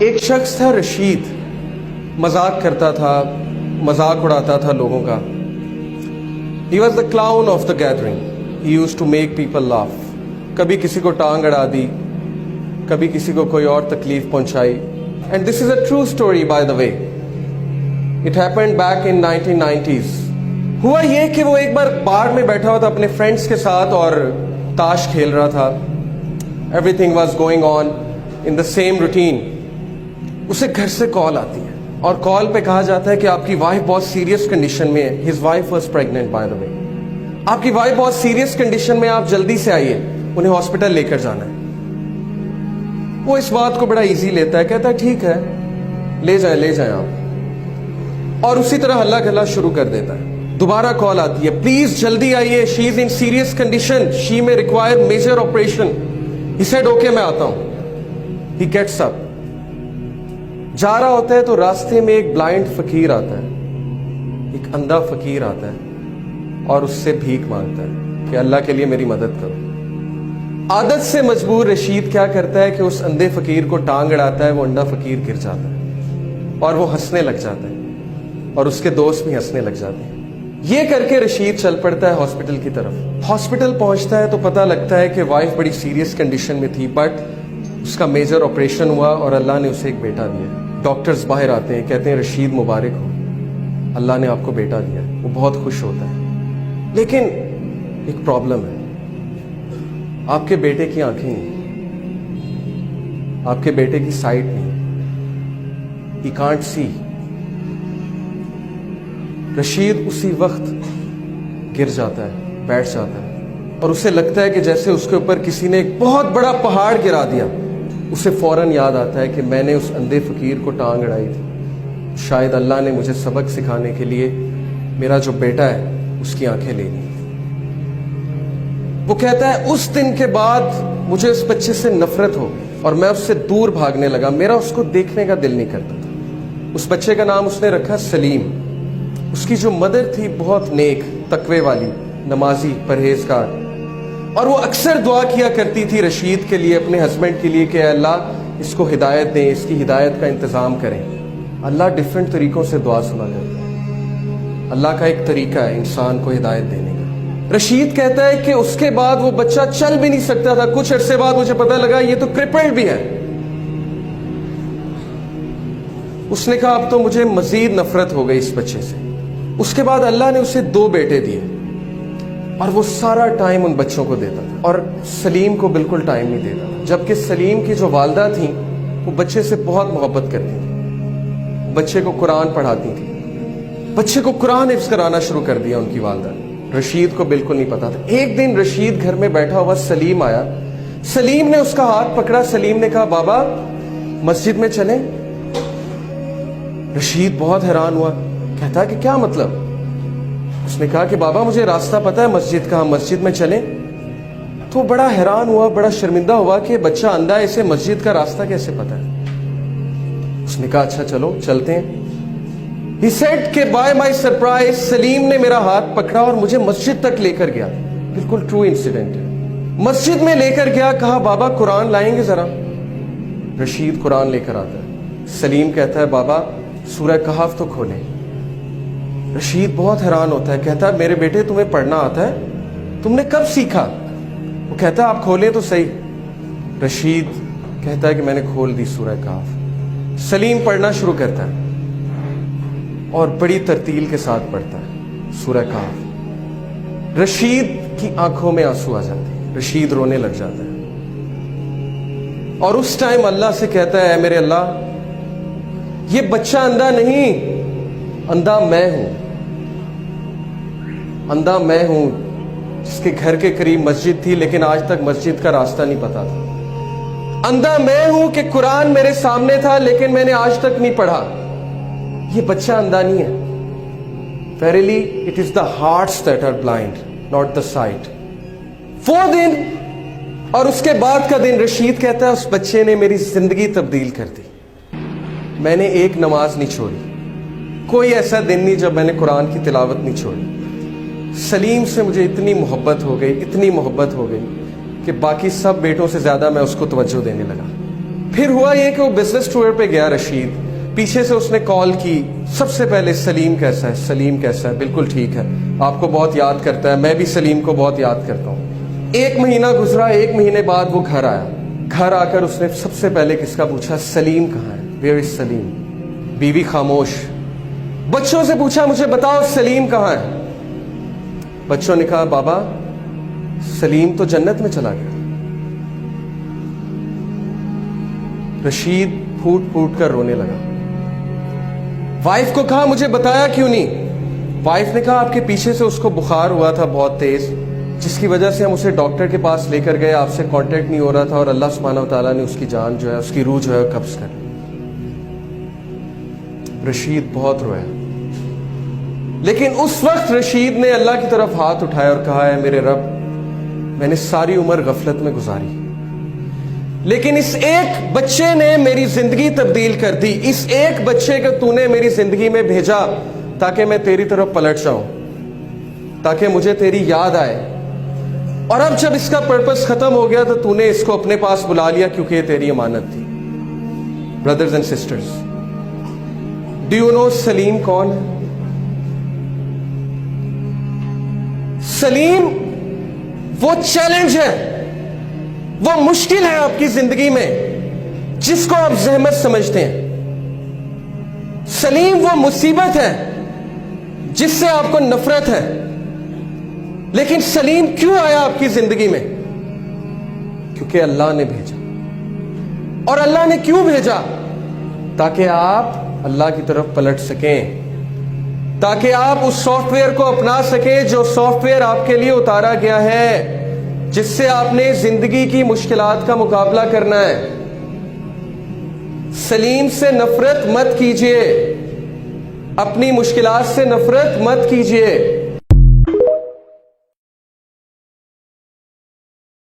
ایک شخص تھا رشید، مذاق کرتا تھا، مذاق اڑاتا تھا لوگوں کا. He was the clown of the gathering. He used to make people laugh. کبھی کسی کو ٹانگ اڑا دی، کبھی کسی کو کوئی اور تکلیف پہنچائی. And this is a true story by the way. It happened back in 1990s. ہوا یہ کہ وہ ایک بار بار میں بیٹھا ہوا تھا اپنے فرینڈس کے ساتھ اور تاش کھیل رہا تھا. Everything was going on in the same routine. اسے گھر سے کال آتی ہے اور کال پہ کہا جاتا ہے کہ آپ کی وائف بہت سیریس کنڈیشن میں ہے. His wife was pregnant by the way. آپ کی وائف بہت سیریس کنڈیشن میں، آپ جلدی سے آئیے، انہیں ہاسپٹل لے کر جانا ہے. وہ اس بات کو بڑا ایزی لیتا ہے، کہتا ہے ٹھیک ہے لے جائیں آپ، اور اسی طرح ہلا گلا شروع کر دیتا ہے. دوبارہ کال آتی ہے، پلیز جلدی آئیے، شی از ان سیریس کنڈیشن، شی میں require major operation. He said okay میں آتا ہوں. He gets up. جا رہا ہوتا ہے تو راستے میں ایک بلائنڈ فقیر آتا ہے، ایک اندھا فقیر آتا ہے اور اس سے بھیک مانگتا ہے کہ اللہ کے لیے میری مدد کرو. عادت سے مجبور رشید کیا کرتا ہے کہ اس اندھے فقیر کو ٹانگ اڑاتا ہے. وہ اندھا فقیر گر جاتا ہے اور وہ ہنسنے لگ جاتا ہے اور اس کے دوست بھی ہنسنے لگ جاتے ہیں. یہ کر کے رشید چل پڑتا ہے ہاسپٹل کی طرف. ہاسپٹل پہنچتا ہے تو پتہ لگتا ہے کہ وائف بڑی سیریس کنڈیشن میں تھی، بٹ اس کا میجر آپریشن ہوا اور اللہ نے اسے ایک بیٹا دیا. ڈاکٹرز باہر آتے ہیں، کہتے ہیں رشید مبارک ہو، اللہ نے آپ کو بیٹا دیا. وہ بہت خوش ہوتا ہے، لیکن ایک پرابلم ہے، آپ کے بیٹے کی آنکھیں نہیں، آپ کے بیٹے کی سائٹ نہیں. He can't see. رشید اسی وقت گر جاتا ہے، بیٹھ جاتا ہے اور اسے لگتا ہے کہ جیسے اس کے اوپر کسی نے ایک بہت بڑا پہاڑ گرا دیا. اسے فوراً یاد آتا ہے کہ میں نے اس اندھے فقیر کو ٹانگ اڑائی تھی. شاید اللہ نے مجھے سبق سکھانے کے لیے میرا جو بیٹا ہے اس کی آنکھیں لے لی. وہ کہتا ہے اس دن کے بعد مجھے اس بچے سے نفرت ہو گئی اور میں اس سے دور بھاگنے لگا. میرا اس کو دیکھنے کا دل نہیں کرتا تھا. اس بچے کا نام اس نے رکھا سلیم. اس کی جو مدر تھی بہت نیک، تقوی والی، نمازی، پرہیزگار، اور وہ اکثر دعا کیا کرتی تھی رشید کے لیے، اپنے ہسبینڈ کے لیے کہ اے اللہ اس کو ہدایت دیں، اس کی ہدایت کا انتظام کریں. اللہ ڈیفرنٹ طریقوں سے دعا سنا کرتا ہے. اللہ کا ایک طریقہ ہے انسان کو ہدایت دینے کا. رشید کہتا ہے کہ اس کے بعد وہ بچہ چل بھی نہیں سکتا تھا. کچھ عرصے بعد مجھے پتہ لگا یہ تو کرپلڈ بھی ہے. اس نے کہا اب تو مجھے مزید نفرت ہو گئی اس بچے سے. اس کے بعد اللہ نے اسے 2 بیٹے دیے اور وہ سارا ٹائم ان بچوں کو دیتا تھا اور سلیم کو بالکل ٹائم نہیں دیتا تھا. جبکہ سلیم کی جو والدہ تھیں وہ بچے سے بہت محبت کرتی تھیں، بچے کو قرآن پڑھاتی تھیں. بچے کو قرآن حفظ کرانا شروع کر دیا ان کی والدہ نے. رشید کو بالکل نہیں پتا تھا. ایک دن رشید گھر میں بیٹھا ہوا سلیم آیا. سلیم نے اس کا ہاتھ پکڑا. سلیم نے کہا بابا مسجد میں چلیں. رشید بہت حیران ہوا، کہتا کہ کیا مطلب؟ اس نے کہا کہ بابا مجھے راستہ پتہ ہے مسجد کا، ہم مسجد میں چلیں. تو بڑا حیران ہوا، بڑا شرمندہ ہوا کہ بچہ اندھا ہے، اسے مسجد کا راستہ کیسے پتہ ہے؟ اس نے کہا اچھا چلو چلتے ہیں. He said کہ by my surprise سلیم نے میرا ہاتھ پکڑا اور مجھے مسجد تک لے کر گیا. بالکل ٹرو انسیڈنٹ ہے. مسجد میں لے کر گیا، کہا بابا قرآن لائیں گے ذرا. رشید قرآن لے کر آتا ہے. سلیم کہتا ہے بابا سورہ کہف تو کھولیں. رشید بہت حیران ہوتا ہے، کہتا ہے میرے بیٹے تمہیں پڑھنا آتا ہے؟ تم نے کب سیکھا؟ وہ کہتا ہے آپ کھولیں تو صحیح. رشید کہتا ہے کہ میں نے کھول دی سورہ کہف. سلیم پڑھنا شروع کرتا ہے اور بڑی ترتیل کے ساتھ پڑھتا ہے سورہ کہف. رشید کی آنکھوں میں آنسو آ جاتے ہیں، رشید رونے لگ جاتا ہے اور اس ٹائم اللہ سے کہتا ہے اے میرے اللہ یہ بچہ اندھا نہیں، اندھا میں ہوں. اندھا میں ہوں جس کے گھر کے قریب مسجد تھی لیکن آج تک مسجد کا راستہ نہیں پتا تھا. اندھا میں ہوں کہ قرآن میرے سامنے تھا لیکن میں نے آج تک نہیں پڑھا. یہ بچہ اندھا نہیں ہے. Verily it is the hearts that are blind, not the sight. وہ دن اور اس کے بعد کا دن رشید کہتا ہے اس بچے نے میری زندگی تبدیل کر دی. میں نے ایک نماز نہیں چھوڑی، کوئی ایسا دن نہیں جب میں نے قرآن کی تلاوت نہیں چھوڑی. سلیم سے مجھے اتنی محبت ہو گئی، اتنی محبت ہو گئی کہ باقی سب بیٹوں سے زیادہ میں اس کو توجہ دینے لگا. پھر ہوا یہ کہ وہ بزنس ٹور پہ گیا رشید, پیچھے سے اس نے کال کی, سب سے پہلے سلیم کیسا ہے, سلیم کیسا ہے, بالکل ٹھیک ہے, آپ کو بہت یاد کرتا ہے, میں بھی سلیم کو بہت یاد کرتا ہوں. 1 مہینہ گزرا, 1 مہینے بعد وہ گھر آیا. گھر آ کر اس نے سب سے پہلے کس کا پوچھا, سلیم کہاں ہے, ویئر از سلیم. بیوی خاموش. بچوں سے پوچھا مجھے بتاؤ سلیم کہاں ہے. بچوں نے کہا بابا سلیم تو جنت میں چلا گیا. رشید پھوٹ پھوٹ کر رونے لگا. وائف کو کہا مجھے بتایا کیوں نہیں. وائف نے کہا آپ کے پیچھے سے اس کو بخار ہوا تھا بہت تیز, جس کی وجہ سے ہم اسے ڈاکٹر کے پاس لے کر گئے, آپ سے کانٹیکٹ نہیں ہو رہا تھا, اور اللہ سبحانہ و تعالیٰ نے اس کی جان جو ہے, اس کی روح جو ہے قبض کر لی. رشید بہت رویا, لیکن اس وقت رشید نے اللہ کی طرف ہاتھ اٹھایا اور کہا ہے میرے رب, میں نے ساری عمر غفلت میں گزاری, لیکن اس ایک بچے نے میری زندگی تبدیل کر دی. اس ایک بچے کو تو نے میری زندگی میں بھیجا تاکہ میں تیری طرف پلٹ جاؤں, تاکہ مجھے تیری یاد آئے. اور اب جب اس کا پرپس ختم ہو گیا تو نے اس کو اپنے پاس بلا لیا کیونکہ یہ تیری امانت تھی. Brothers and sisters, do you know Salim کون ہے؟ سلیم وہ چیلنج ہے, وہ مشکل ہے آپ کی زندگی میں جس کو آپ زحمت سمجھتے ہیں. سلیم وہ مصیبت ہے جس سے آپ کو نفرت ہے. لیکن سلیم کیوں آیا آپ کی زندگی میں؟ کیونکہ اللہ نے بھیجا. اور اللہ نے کیوں بھیجا؟ تاکہ آپ اللہ کی طرف پلٹ سکیں, تاکہ آپ اس سافٹ ویئر کو اپنا سکیں جو سافٹ ویئر آپ کے لیے اتارا گیا ہے, جس سے آپ نے زندگی کی مشکلات کا مقابلہ کرنا ہے. سلیم سے نفرت مت کیجیے, اپنی مشکلات سے نفرت مت کیجیے.